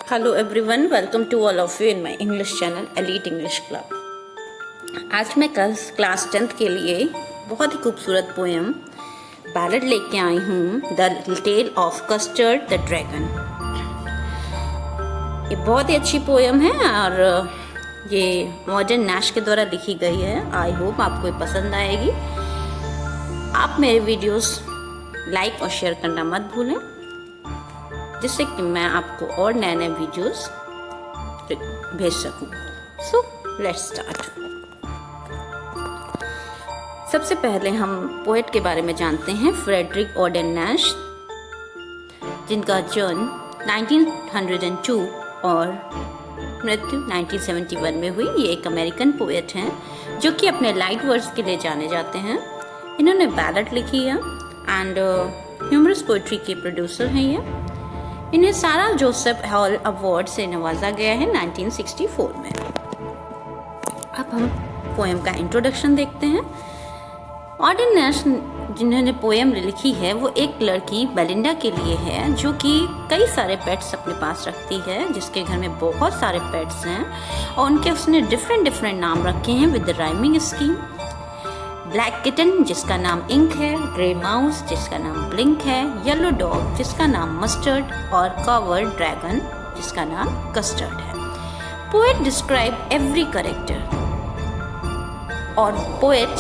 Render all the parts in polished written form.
Hello everyone, welcome to all of you in my English channel Elite English Club. आज मैं class 10th के लिए बहुत ही खूबसूरत पोएम बैलेड लेके आई हूँ, the tale of Custard the dragon. ये बहुत ही अच्छी पोएम है और ये मॉडर्न नैश के द्वारा लिखी गई है। आई होप आपको ये पसंद आएगी। आप मेरे वीडियोस लाइक और शेयर करना मत भूलें, जिससे कि मैं आपको और नए नए वीडियोस भेज सकूं। So let's start. सबसे पहले हम पोएट के बारे में जानते हैं, फ्रेडरिक ऑडेन नैश, जिनका जन्म 1902 और मृत्यु 1971 में हुई। ये एक अमेरिकन पोएट हैं जो कि अपने लाइट वर्ड्स के लिए जाने जाते हैं। इन्होंने बैलेड लिखी है एंड ह्यूमरस पोएट्री के प्रोड्यूसर हैं ये। इन्हें सारा जोसेफ हॉल अवार्ड से नवाजा गया है 1964 में। अब हम पोएम का इंट्रोडक्शन देखते हैं। ऑडेन नैश जिन्होंने पोएम लिखी है वो एक लड़की बेलिंडा के लिए है, जो कि कई सारे पेट्स अपने पास रखती है, जिसके घर में बहुत सारे पेट्स हैं और उनके उसने डिफरेंट नाम रखे हैं with the rhyming scheme. Black kitten जिसका नाम इंक है, ग्रे माउस जिसका नाम ब्लिंक है, येलो डॉग जिसका नाम मस्टर्ड और कवर्ड ड्रैगन जिसका नाम कस्टर्ड है। पोएट डिस्क्राइब एवरी कैरेक्टर, और पोएट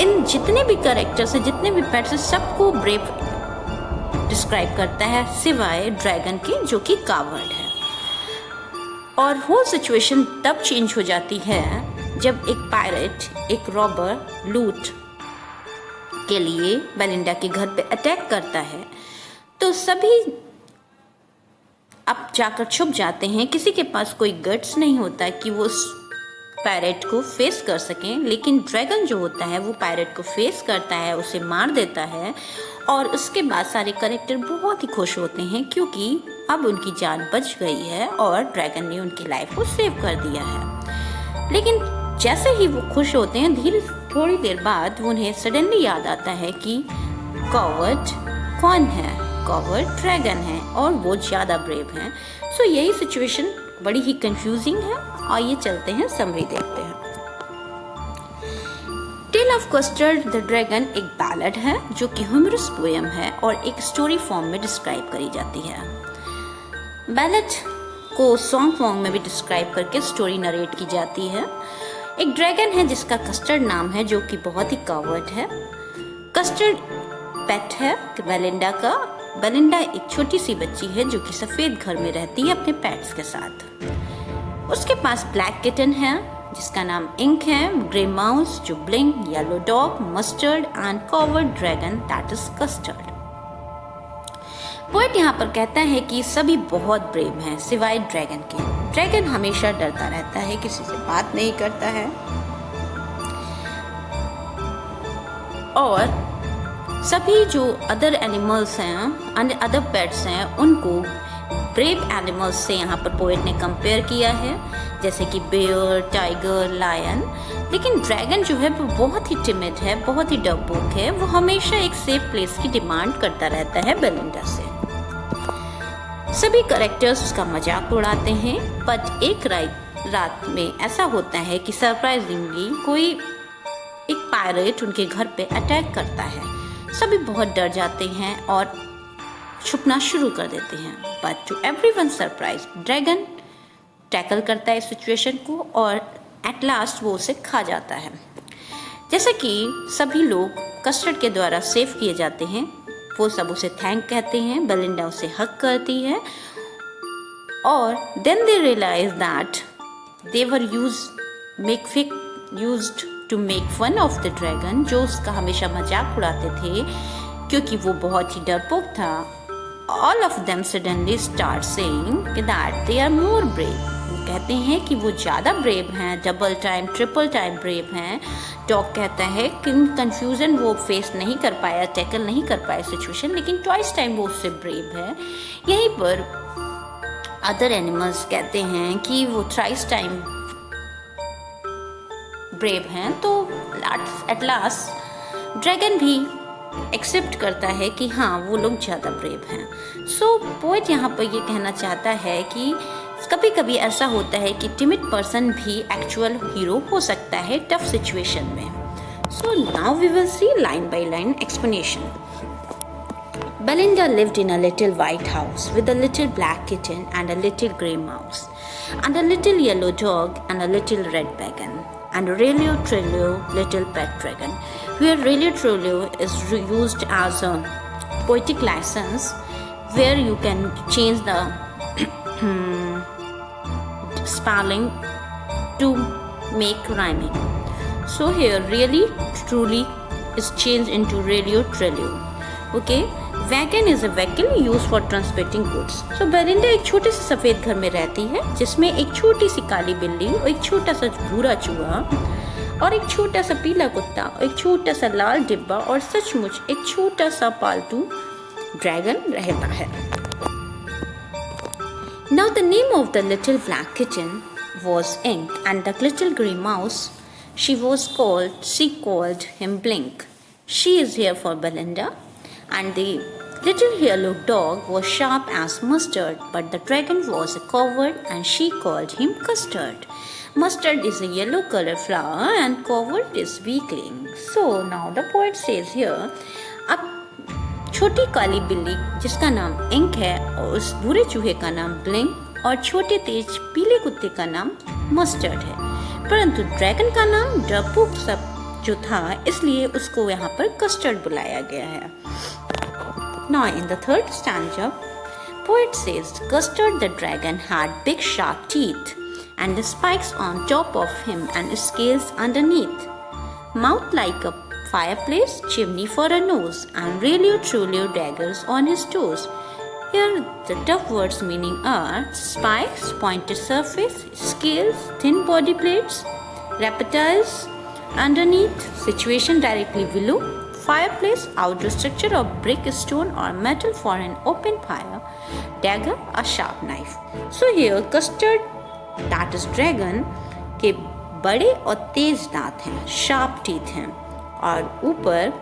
इन जितने भी कैरेक्टर्स हैं, जितने भी पेट्स हैं, सबको ब्रेव डिस्क्राइब करता है, सिवाय ड्रैगन के जो कि कावर्ड है। और होल सिचुएशन तब चेंज हो जाती है जब एक पायरेट, एक रॉबर लूट के लिए बेलिंडा के घर पे अटैक करता है, तो सभी अब जाकर छुप जाते हैं। किसी के पास कोई गट्स नहीं होता कि वो उस पायरेट को फेस कर सकें, लेकिन ड्रैगन जो होता है वो पायरेट को फेस करता है, उसे मार देता है। और उसके बाद सारे कैरेक्टर बहुत ही खुश होते हैं, क्योंकि अब उनकी जान बच गई है और ड्रैगन ने उनकी लाइफ को सेव कर दिया है। लेकिन जैसे ही वो खुश होते हैं, थोड़ी देर बाद उन्हें सडनली याद आता है कि कवर्ड कौन है। कवर्ड ड्रैगन है और वो ज़्यादा ब्रेव हैं। सो यही सिचुएशन बड़ी ही कंफ्यूजिंग है। और ये चलते हैं, समरी देखते हैं। Tale of Custard the dragon एक बैलेड है जो कि ह्यूमरस पोएम है और एक स्टोरी फॉर्म में डिस्क्राइब करी जाती है। बैलेड को सॉन्ग फॉर्म में भी डिस्क्राइब करके स्टोरी नरेट की जाती है। एक ड्रैगन है जिसका कस्टर्ड नाम है, जो कि बहुत ही कवर्ड है। कस्टर्ड पेट है बेलिंडा का। बेलिंडा एक छोटी सी बच्ची है जो कि सफ़ेद घर में रहती है अपने पेट्स के साथ। उसके पास ब्लैक किटन है जिसका नाम इंक है, ग्रे माउस जो blink, yellow dog, mustard and covered dragon that is custard. Poet यहाँ पर कहता है कि सभी बहुत ब्रेव हैं सिवाय ड्रैगन के। ड्रैगन हमेशा डरता रहता है, किसी से बात नहीं करता है और सभी जो अदर एनिमल्स हैं, अदर पेट्स हैं, उनको ब्रेव एनिमल्स से यहाँ पर पोएट ने कंपेयर किया है, जैसे कि बेयर, टाइगर, लायन। लेकिन ड्रैगन जो है वो बहुत ही टिमिड है, बहुत ही डरपोक है। वो हमेशा एक सेफ प्लेस की डिमांड करता रहता है बेलिंडा से। सभी कैरेक्टर्स उसका मजाक उड़ाते हैं, बट एक रात में ऐसा होता है कि सरप्राइजिंगली कोई एक पायरेट उनके घर पे अटैक करता है। सभी बहुत डर जाते हैं और छुपना शुरू कर देते हैं, but to everyone surprise dragon tackle करता है सिचुएशन को और एट लास्ट वो उसे खा जाता है। जैसे कि सभी लोग कस्टर्ड के द्वारा सेव किए जाते हैं, वो सब उसे थैंक कहते हैं। बेलिंडा उसे हक करती है और then they realise that they were used to make fun of the dragon, जो उसका हमेशा मजाक उड़ाते थे क्योंकि वो बहुत ही डरपोक था। All of them suddenly start saying that they are more brave. वो कहते हैं कि वो ज़्यादा ब्रेव हैं, double time, triple time brave हैं। डॉग कहता है कि कंफ्यूजन वो फेस नहीं कर पाया, टैकल नहीं कर पाया सिचुएशन, लेकिन ट्वाइस टाइम वो उससे ब्रेव है। यहीं पर अदर एनिमल्स कहते हैं कि वो थ्राइस टाइम ब्रेव हैं। तो एट लास्ट ड्रैगन भी एक्सेप्ट करता है कि हाँ वो लोग ज़्यादा ब्रेव हैं। सो पोएट यहाँ पर ये कहना चाहता है कि कभी कभी ऐसा होता है कि टिमिड पर्सन भी एक्चुअल हीरो हो सकता है टफ सिचुएशन में। So now we will see line by line explanation. Belinda lived in a little white house with a little black kitten and a little grey mouse, and a little yellow dog and a little red wagon, and a Relio Trilio little pet dragon. Where Relio Trilio is used as a poetic license where you can change the spelling to make rhyming. So here really truly is changed into Relio Trilio. Okay. Wagon is a vehicle use for transporting goods. So Belinda एक छोटे से सफेद घर में रहती है जिसमें एक छोटी सी काली बिल्ली और एक छोटा सा भूरा चूहा और एक छोटा सा पीला कुत्ता और एक छोटा सा लाल डिब्बा और सचमुच एक छोटा सा पालतू ड्रैगन रहता है। Now the name of the little black kitten was Ink and the little grey mouse she called him Blink. She is here for Belinda. And the little yellow dog was sharp as mustard, but the dragon was a coward and she called him Custard. Mustard is a yellow colored flower and coward is weakling. So now the poet says here, अब छोटी काली बिल्ली जिसका नाम ink है और उस बुरे चूहे का नाम ब्लिंक और छोटे तेज पीले कुत्ते का नाम मस्टर्ड है, परंतु ड्रैगन का नाम डरपोक सब जो था इसलिए उसको यहाँ पर कस्टर्ड बुलाया गया है। Now in the third stanza, poet says, Custard the dragon had big sharp teeth and the spikes on top of him and scales underneath. Mouth like a fireplace, chimney for a nose, and Relio Trulio daggers on his toes. Here the tough words meaning are spikes, pointed surface, scales, thin body plates, reptiles, underneath, situation directly below, fireplace, outdoor structure of brick, stone or metal for an open fire, dagger, a sharp knife. So here custard, that is dragon, के बड़े और तेज दांत हैं, sharp teeth हैं और ऊपर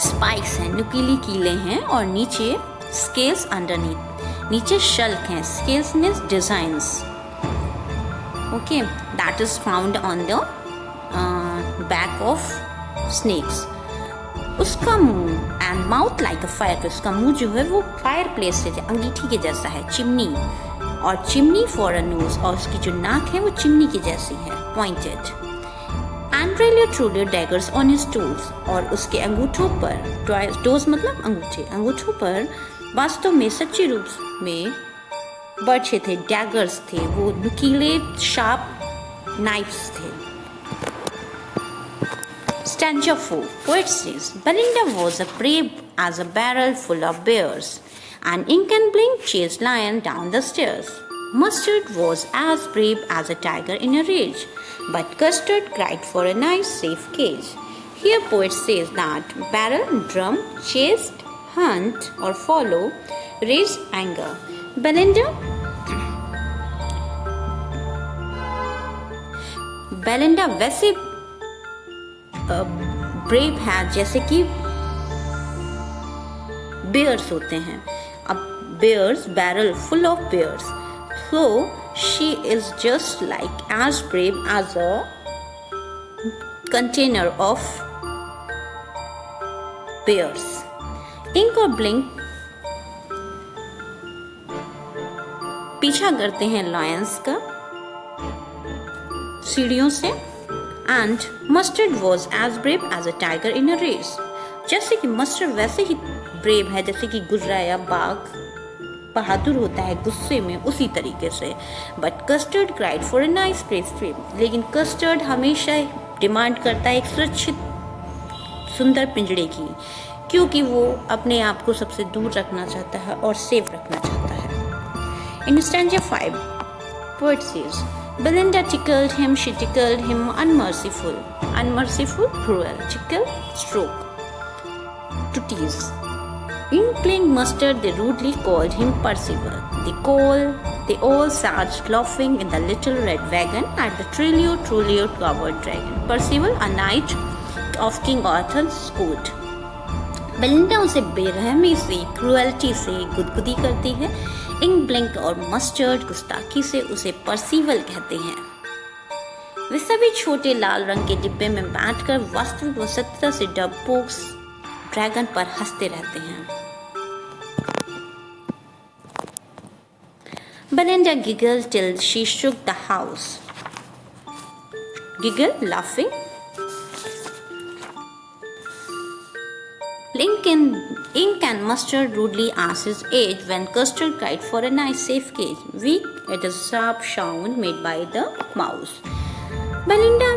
spikes हैं, नुकीली कीले हैं और नीचे स्केल्स अंडरनीथ, नीचे शल्क हैं, scales means designs. Okay, that is found on the back of snakes. उसका मुंह and mouth like a fire, उसका मुंह जो है वो फायर प्लेस से अंगीठी के जैसा है, चिमनी, और चिमनी फॉर अ नोज, और उसकी जो नाक है वो चिमनी की जैसी है, pointed. And Relio Trulio daggers on his toes, और उसके अंगूठों पर, टोज मतलब अंगूठे, अंगूठों पर वास्तव में सच्चे रूप में बर्छे थे, डैगर्स थे, वो नुकीले शार्प नाइफ्स थे। Stanza 4, poet says, Belinda was as brave as a barrel full of bears, and Ink and Blink chased lion down the stairs. Mustard was as brave as a tiger in a rage, but Custard cried for a nice safe cage. Here poet says that barrel, drum, chase, hunt or follow, raise anger. Belinda वैसे brave है जैसे कि bears होते हैं। अब bears, barrel full of bears, so she is just like as brave as a container of bears. Ink और Blink पीछा करते हैं लायंस का सीढ़ियों से, and Mustard was as brave as a tiger in a race. जैसे कि mustard वैसे ही ब्रेव है जैसे कि गुर्रा या बाघ बहादुर होता है गुस्से में, उसी तरीके से। But custard cried for a nice place, लेकिन कस्टर्ड हमेशा डिमांड करता है एक सुरक्षित सुंदर पिंजड़े की, क्योंकि वो अपने आप को सबसे दूर रखना चाहता है और सेफ रखना चाहता है। इन stanza 5, poet says, Belinda tickled him, she tickled him, unmerciful, cruel, tickle, stroke, to tease. In playing mustard, they rudely called him Percival. They all sat laughing in the little red wagon at the Trulio covered dragon. Percival, a knight of King Arthur's court. Belinda उसे बेरहमी से, cruelty से गुदगुदी करती है। Ink, Blink और mustard गुस्ताखी से उसे परसीवल कहते हैं। वे सभी छोटे लाल रंग के डिब्बे में बैठकर वास्तविक व सत्यता से डरपोक ड्रैगन पर हंसते रहते हैं। Belinda giggled till she shook the house. Giggle, laughing. Ink and Mustard rudely asked his age when Custard cried for a nice safe cage. Weak at a sharp sound made by the mouse. Belinda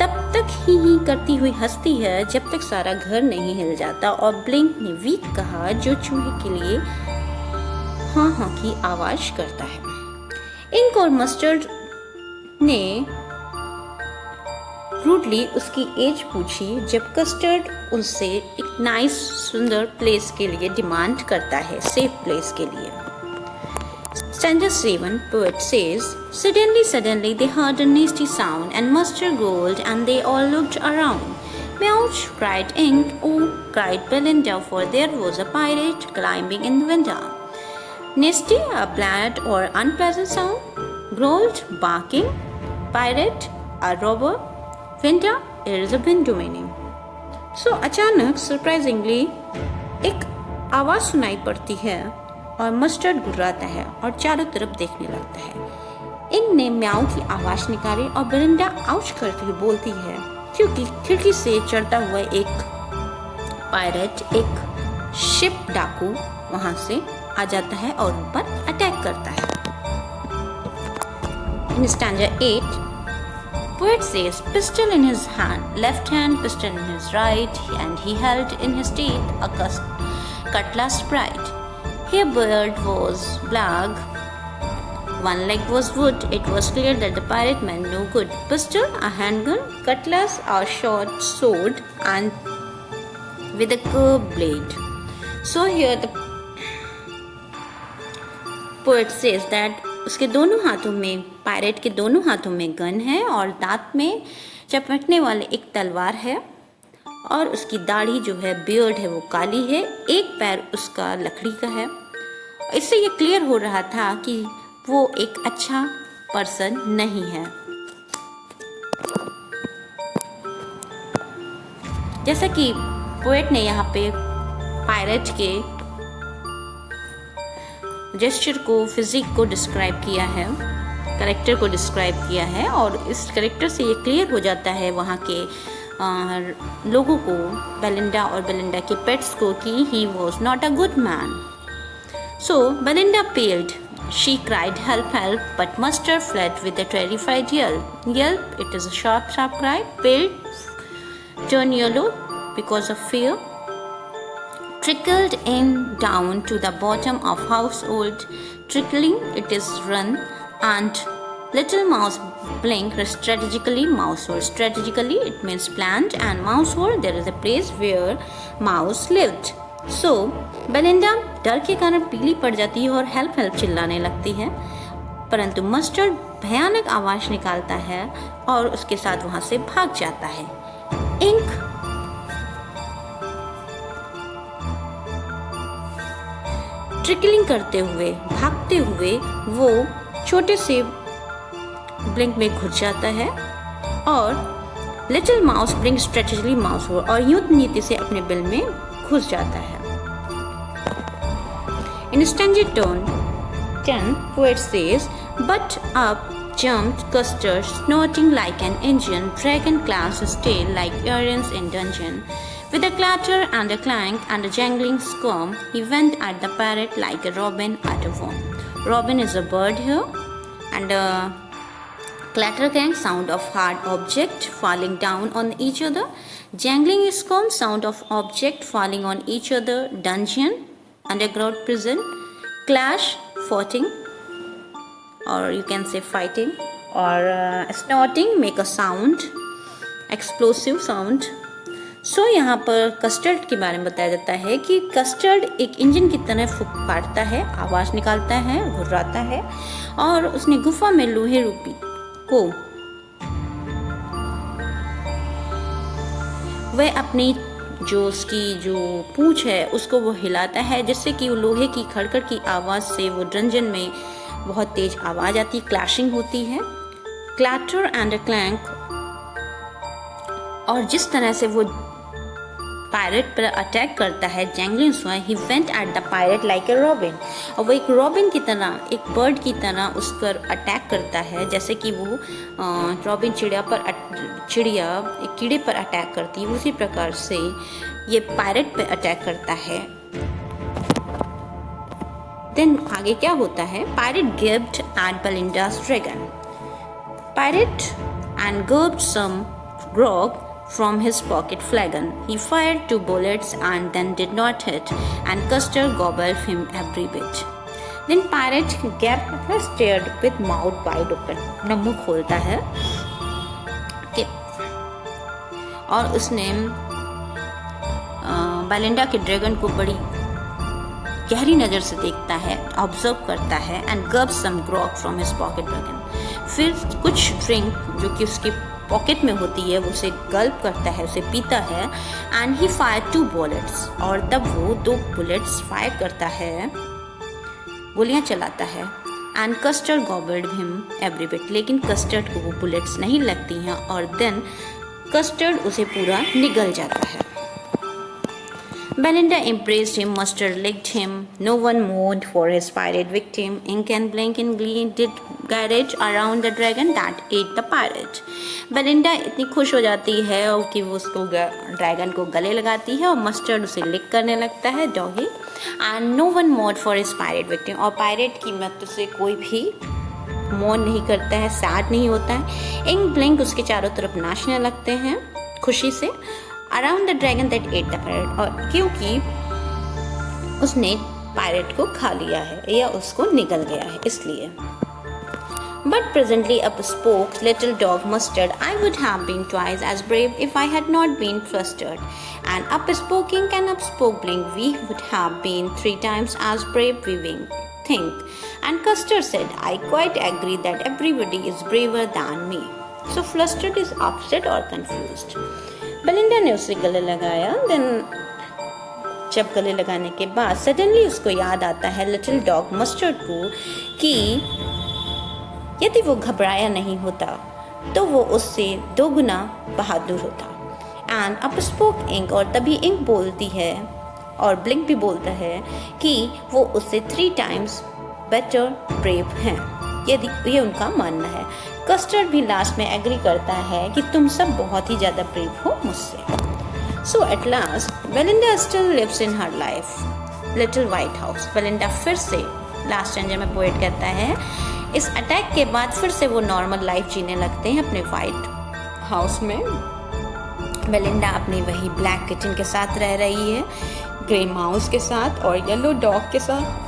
तब तक ही करती हुई हंसती है जब तक सारा घर नहीं हिल जाता, और ब्लिंक ने वीक कहा जो चूहे के लिए हाँ हाँ की आवाज करता है। इंक और मस्टर्ड ने रूडली उसकी एज पूछी जब कस्टर्ड उनसे एक नाइस सुंदर प्लेस के लिए डिमांड करता है, सेफ प्लेस के लिए। Stanza 7, poet says, Suddenly they heard a nasty sound and Mustard growled and they all looked around. Meouch, cried Ink. Oh, cried Belinda, for there was a pirate climbing in the window. Nasty, a bad or unpleasant sound. Growled, barking. Pirate, a robber. Window, it is a window meaning. So, अचानक surprisingly एक आवाज सुनाई पड़ती है और mustard गुर्राता है और चारों तरफ देखने लगता है। इंक ने म्याऊ की आवाज निकाली और बेलिंडा आउच करती हुई बोलती है क्योंकि खिड़की से चढ़ता हुआ एक पायरेट, एक शिप डाकू वहां से आ जाता है और उन पर अटैक करता है। In stanza 8, poet says, pistol in his hand, left hand, pistol in his right, and he held in his teeth a cutlass bright. Her beard was black, one leg was wood. It was clear that the pirate meant no good. Pistol, a handgun, cutlass, a short sword, and with a curved blade. So here the poet says that उसके दोनों हाथों में, pirate के दोनों हाथों में gun है और दांत में चपकने वाले एक तलवार है और उसकी दाढ़ी जो है, बियर्ड है, वो काली है। एक पैर उसका लकड़ी का है। इससे ये क्लियर हो रहा था कि वो एक अच्छा पर्सन नहीं है। जैसा कि पोएट ने यहाँ पे पायरेट के जेस्चर को, फिजिक को डिस्क्राइब किया है, करेक्टर को डिस्क्राइब किया है, और इस करेक्टर से ये क्लियर हो जाता है वहाँ के लोगों को, बेलिंडा और बेलिंडा के पेट्स को, कि he was not a good man. So Belinda paled. She cried, help, help, but Mustard fled with a terrified yell. Yelp, it is a sharp, sharp cry. Paled, turn yellow because of fear. Trickled in down to the bottom of household. Trickling, it is run. And little mouse blinked strategically. Mousehole, strategically, it means plant. And mousehole, there is a place where mouse lived. So, Belinda डर के कारण पीली पड़ जाती है और help help चिल्लाने लगती है, परंतु मस्टर्ड भयानक आवाज निकालता है और उसके साथ वहां से भाग जाता है। इंक ट्रिकलिंग करते हुए, भागते हुए वो छोटे से ब्लिंक में घुस जाता है और little mouse blink strategically mouse हो और यूं नीति से अपने बिल में घुस जाता है। In stanza 10, poet says, but up jumped Custard, snorting like an engine, dragon clasped his tail like earrings in dungeon. With a clatter and a clank and a jangling squirm, he went at the parrot like a robin at a worm. Robin is a bird here, and a clatter clank, sound of hard object falling down on each other. Jangling squirm, sound of object falling on each other. Dungeon, underground prison. Clash, fighting, or you can say fighting, or snorting, make a sound, explosive sound. So यहाँ पर custard के बारे में बताया जाता है कि custard एक इंजन की तरह फूंकता है, आवाज निकालता है, घुर्राता है, और उसने गुफा में लोहे रूपी को वह अपनी जो उसकी जो पूंछ है उसको वो हिलाता है, जिससे कि वो लोहे की खड़खड़ की आवाज़ से वो डंजन में बहुत तेज आवाज़ आती, क्लैशिंग होती है, क्लैटर एंड अ क्लैंक। और जिस तरह से वो पायरेट पर अटैक करता है, jangling swine he went at the pirate like a robin, और वो एक रॉबिन की तरह, एक बर्ड की तरह उस पर अटैक करता है, जैसे कि वो रॉबिन चिड़िया एक कीड़े पर अटैक करती है, उसी प्रकार से ये पायरेट पे अटैक करता है। देन आगे क्या होता है, pirate gaped at Belinda's dragon, pirate and gaped some grog from his pocket flagon. He fired 2 bullets and then did not hit, and Custer gobbled him every bit. Then pirate gaped stared with mouth wide open. अपना मुंह खोलता है और उसने Belinda के dragon को बड़ी गहरी नज़र से देखता है, ऑब्जर्व करता है, and gulps some grog from his pocket dragon. फिर कुछ ड्रिंक जो कि उसकी पॉकेट में होती है वो उसे गल्प करता है, उसे पीता है, एंड ही फायर 2 बुलेट्स, और तब वो 2 बुलेट्स फायर करता है, गोलियां चलाता है, and custard गॉबल्ड him every bit, लेकिन कस्टर्ड को वो बुलेट्स नहीं लगती हैं, और देन कस्टर्ड उसे पूरा निगल जाता है। Belinda embraced him, Mustard licked him. No one mourned for his pirate victim. Ink and Blink and Glee did garage around the dragon that ate the pirate. Belinda इतनी खुश हो जाती है और कि वो उसको ड्रैगन को गले लगाती है, और मस्टर्ड उसे लिक करने लगता है, doggy. And no one mourned for his pirate victim. और पायरेट की मृत्यु से कोई भी मौन नहीं करता है, सैड नहीं होता है। इंक ब्लिंक उसके चारों तरफ नाचने लगते हैं खुशी से, around the dragon that at the pirate, और क्योंकि उसने पायरेट को खा लिया है या उसको निगल गया है इसलिए। But presently up spoke little dog Mustard, I would have been twice as brave if I had not been flustered. And up spoke Ink and up spoke Blink, we would have been 3 times as brave, we think. And Custer said, I quite agree that everybody is braver than me. So Flustered is upset or confused. Belinda ने उसे गले लगाया, then जब गले लगाने के बाद suddenly उसको याद आता है लिटिल डॉग मस्टर्ड को कि यदि वो घबराया नहीं होता तो वो उससे 2 गुना बहादुर होता। एंड अप स्पोक इंक, और तभी इंक बोलती है और ब्लिंक भी बोलता है कि वो उससे 3 टाइम्स बेटर ब्रेव हैं, यदि ये उनका मानना है। कस्टर्ड भी लास्ट में एग्री करता है कि तुम सब बहुत ही ज़्यादा ब्रेव हो मुझसे। So at last Belinda still lives in her life little white house. Belinda फिर से लास्ट स्टैंजा में पोएट कहता है, इस अटैक के बाद फिर से वो नॉर्मल लाइफ जीने लगते हैं अपने वाइट हाउस में। बेलिंडा अपनी वही ब्लैक किचन के साथ रह रही है, ग्रे माउस के साथ और येलो डॉग के साथ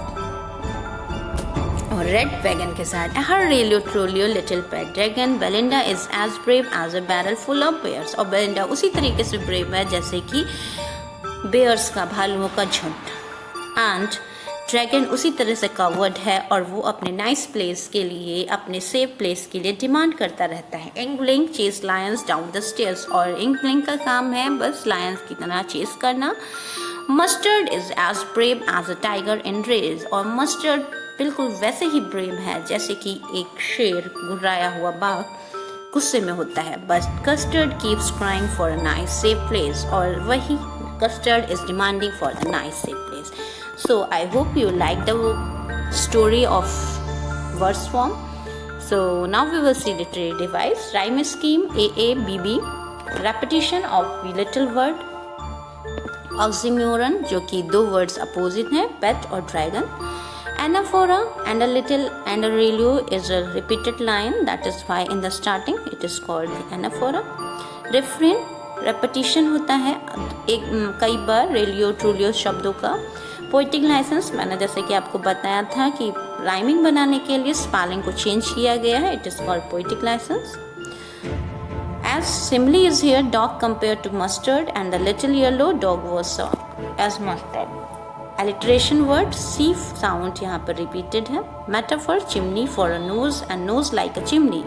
और रेड वैगन के साथ। Her realio trulio little pet dragon, Belinda is as brave as a barrel full of bears, और बेलिंडा उसी तरीके से ब्रेव है जैसे कि बेयर्स का, भालुओं का झुंड। एंड ड्रैगन उसी तरह से कवर्ड है और वो अपने नाइस प्लेस के लिए, अपने सेफ प्लेस के लिए डिमांड करता रहता है। Ink Blink chase lions down the stairs, और इंक ब्लिंक का काम है बस लायंस की तरह चेस करना। Mustard is as brave as a tiger in rage, और मस्टर्ड बिल्कुल वैसे ही ब्रेव है जैसे कि एक शेर गुर्राया हुआ बाघ गुस्से में होता है। बस custard keeps crying for a nice safe place, और वही custard is demanding for the nice safe place. So I hope you like the story of verse form. So now we will see literary device, rhyme scheme, AABB, repetition of the little word, oxymoron जो कि 2 words opposite हैं, pet और dragon, anaphora and a little and a relio is a repeated line, that is why in the starting it is called the anaphora. Refrain repetition होता है कई बार रेलियो ट्रूलियो शब्दों का। Poetic licence मैंने जैसे कि आपको बताया था कि राइमिंग बनाने के लिए स्पेलिंग को चेंज किया गया है, it is called poetic licence. As simile is here dog compare to mustard and the little yellow dog was as mustard. Alliteration word c sound यहाँ पर रिपीटेड है। Metaphor chimney for a nose and nose like a chimney.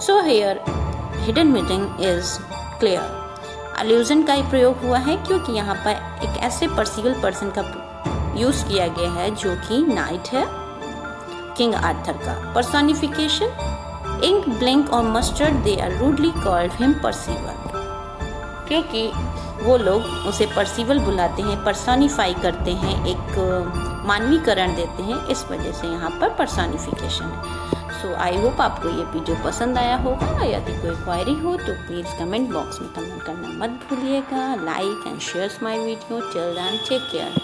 So here hidden meaning is clear. Allusion का ही प्रयोग हुआ है क्योंकि यहाँ पर एक ऐसे परसिवल पर्सन का यूज़ किया गया है जो कि नाइट है, किंग आर्थर का। पर्सोनिफिकेशन, इंक, ब्लिंक और Mustard they are rudely called him Percival, क्योंकि वो लोग उसे परसिवल बुलाते हैं, पर्सोनिफाई करते हैं, एक मानवीकरण देते हैं, इस वजह से यहाँ पर पर्सोनिफिकेशन है। सो आई होप आपको ये वीडियो पसंद आया होगा। यदि कोई क्वायरी हो तो प्लीज़ कमेंट बॉक्स में कमेंट करना मत भूलिएगा। Like and share my video. Till then take care.